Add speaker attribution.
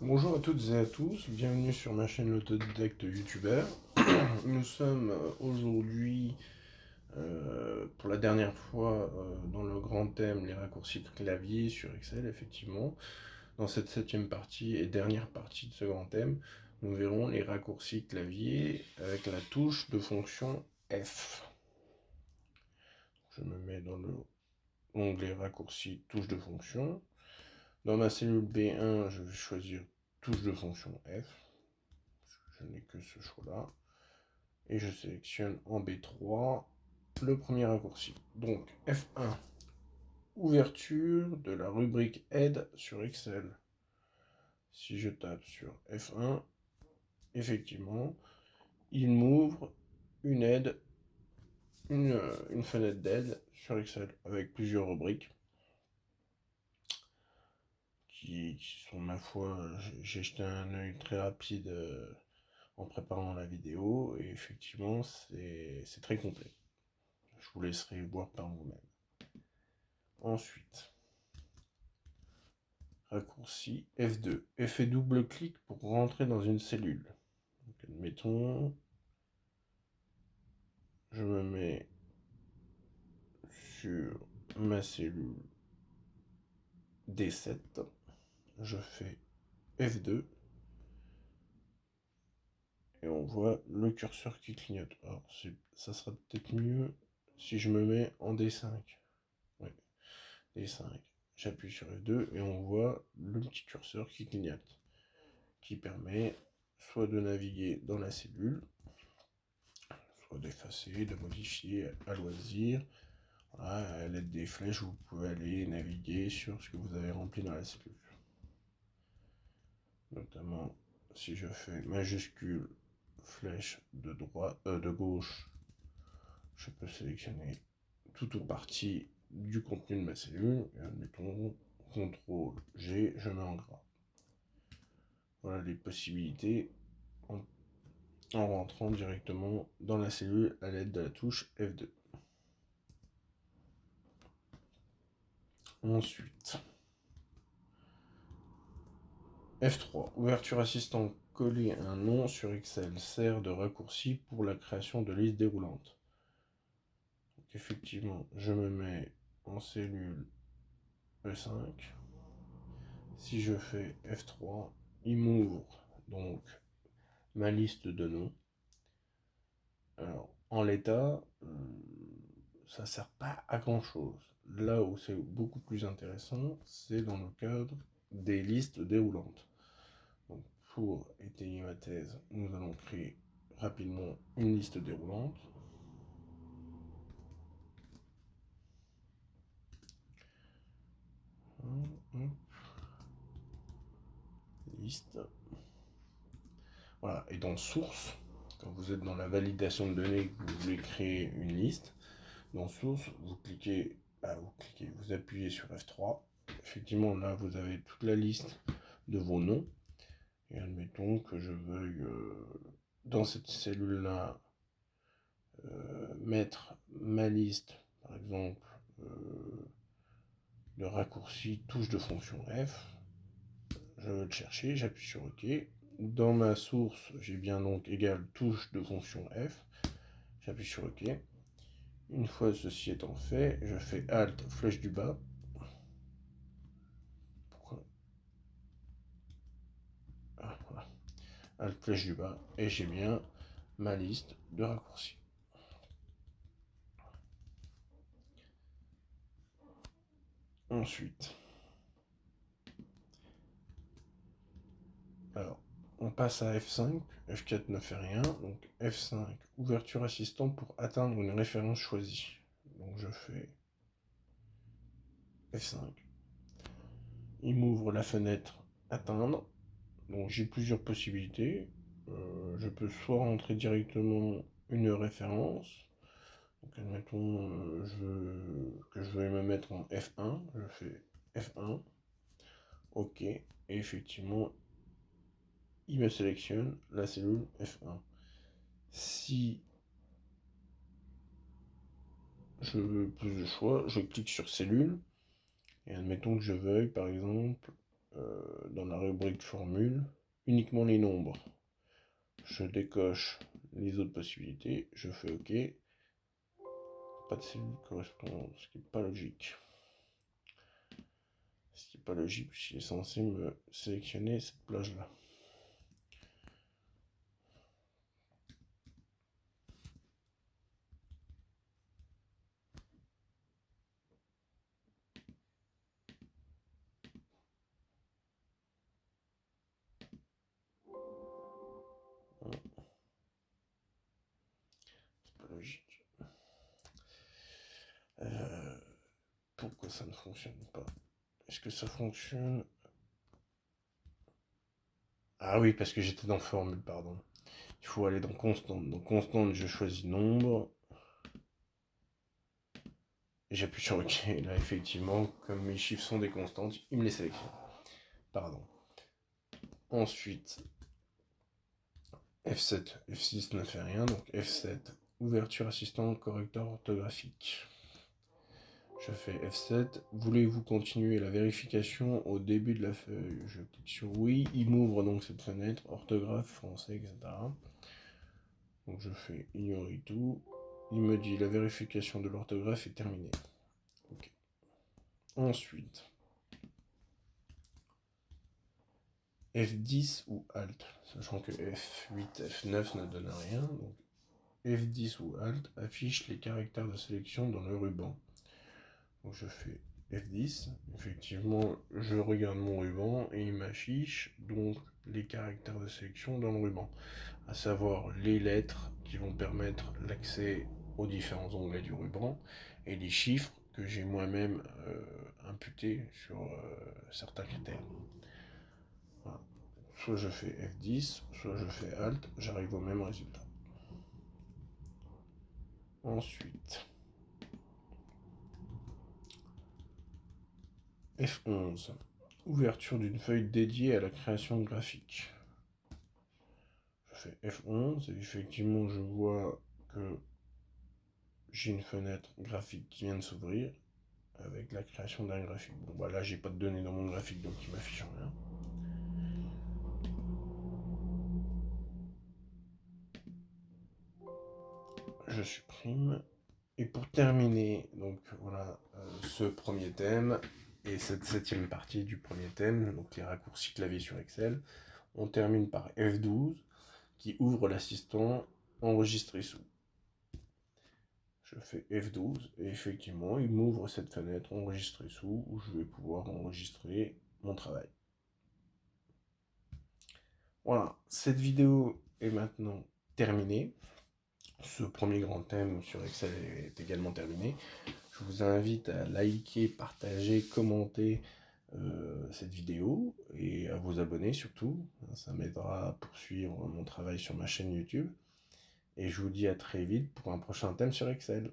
Speaker 1: Bonjour à toutes et à tous, bienvenue sur ma chaîne l'autodidacte youtubeur. Nous sommes aujourd'hui pour la dernière fois dans le grand thème les raccourcis de clavier sur Excel, effectivement. Dans cette septième partie et dernière partie de ce grand thème, nous verrons les raccourcis clavier avec la touche de fonction F. Je me mets dans le onglet raccourcis touche de fonction. Dans ma cellule B1, je vais choisir touche de fonction F. Je n'ai que ce choix-là. Et je sélectionne en B3 le premier raccourci. Donc F1, ouverture de la rubrique aide sur Excel. Si je tape sur F1, effectivement, il m'ouvre une aide, une fenêtre d'aide sur Excel avec plusieurs rubriques qui sont, ma foi, j'ai jeté un œil très rapide en préparant la vidéo et effectivement c'est très complet. Je vous laisserai voir par vous-même. Ensuite, raccourci F2. Effet double-clic pour rentrer dans une cellule. Donc, admettons, je me mets sur ma cellule D7. Je fais F2. Et on voit le curseur qui clignote. Alors, ça sera peut-être mieux si je me mets en D5. Ouais, D5. J'appuie sur F2 et on voit le petit curseur qui clignote, qui permet soit de naviguer dans la cellule, soit d'effacer, de modifier à loisir. Voilà, à l'aide des flèches, vous pouvez aller naviguer sur ce que vous avez rempli dans la cellule. Notamment, si je fais majuscule, flèche de gauche, je peux sélectionner tout ou partie du contenu de ma cellule. Et admettons, CTRL G, je mets en gras. Voilà les possibilités en rentrant directement dans la cellule à l'aide de la touche F2. Ensuite, F3. Ouverture assistant coller un nom sur Excel sert de raccourci pour la création de listes déroulantes. Donc effectivement, je me mets en cellule E5. Si je fais F3, il m'ouvre donc ma liste de noms. Alors, en l'état, ça sert pas à grand chose. Là où c'est beaucoup plus intéressant, c'est dans le cadre des listes déroulantes. Donc, pour étayer ma thèse, nous allons créer rapidement une liste déroulante. Liste. Voilà, et dans source, quand vous êtes dans la validation de données, que vous voulez créer une liste, dans source, vous appuyez sur F3. Effectivement, là, vous avez toute la liste de vos noms. Et admettons que je veuille, dans cette cellule-là, mettre ma liste, par exemple, de raccourci touche de fonction F. Je veux le chercher, j'appuie sur OK. Dans ma source, j'ai bien donc égal touche de fonction F. J'appuie sur OK. Une fois ceci étant fait, je fais Alt, flèche du bas. Pourquoi voilà. Alt, flèche du bas. Et j'ai bien ma liste de raccourcis. Ensuite, alors, on passe à F5, F4 ne fait rien, donc F5, ouverture assistant pour atteindre une référence choisie. Donc je fais F5. Il m'ouvre la fenêtre atteindre, donc j'ai plusieurs possibilités. Je peux soit rentrer directement une référence, donc admettons que je veuille me mettre en F1, je fais F1, OK, et effectivement, il me sélectionne la cellule F1. Si je veux plus de choix, je clique sur cellule, et admettons que je veuille, par exemple, dans la rubrique formule uniquement les nombres. Je décoche les autres possibilités, je fais OK. Pas de cellule correspondante, ce qui n'est pas logique. Ce qui n'est pas logique, puisqu'il est censé me sélectionner cette plage-là. C'est pas logique. Pourquoi ça ne fonctionne pas? Est-ce que ça fonctionne? Ah oui, parce que j'étais dans formule, pardon. Il faut aller dans constante. Dans constante, je choisis nombre. Et j'appuie sur OK. Là, effectivement, comme mes chiffres sont des constantes, il me les sélectionne. Pardon. Ensuite, F7, F6 ne fait rien. Donc F7, ouverture assistant correcteur orthographique. Je fais F7. Voulez-vous continuer la vérification au début de la feuille? Je clique sur oui. Il m'ouvre donc cette fenêtre, orthographe, français, etc. Donc je fais ignorer tout. Il me dit la vérification de l'orthographe est terminée. Ok. Ensuite, F10 ou Alt, sachant que F8, F9 ne donne rien. Donc F10 ou Alt affiche les caractères de sélection dans le ruban. Donc je fais F10, effectivement je regarde mon ruban et il m'affiche donc les caractères de sélection dans le ruban, à savoir les lettres qui vont permettre l'accès aux différents onglets du ruban et les chiffres que j'ai moi-même imputés sur certains critères. Voilà. Soit je fais F10, soit je fais Alt, j'arrive au même résultat. Ensuite, F11, ouverture d'une feuille dédiée à la création graphique. Je fais F11 et effectivement je vois que j'ai une fenêtre graphique qui vient de s'ouvrir avec la création d'un graphique. Bon bah là j'ai pas de données dans mon graphique donc il m'affiche rien. Je supprime. Et pour terminer, donc voilà ce premier thème et cette 7e partie du premier thème, donc les raccourcis clavier sur Excel, on termine par F12 qui ouvre l'assistant enregistrer sous. Je fais F12 et effectivement il m'ouvre cette fenêtre enregistrer sous où je vais pouvoir enregistrer mon travail. Voilà, cette vidéo est maintenant terminée. Ce premier grand thème sur Excel est également terminé. Je vous invite à liker, partager, commenter cette vidéo et à vous abonner surtout. Ça m'aidera à poursuivre mon travail sur ma chaîne YouTube. Et je vous dis à très vite pour un prochain thème sur Excel.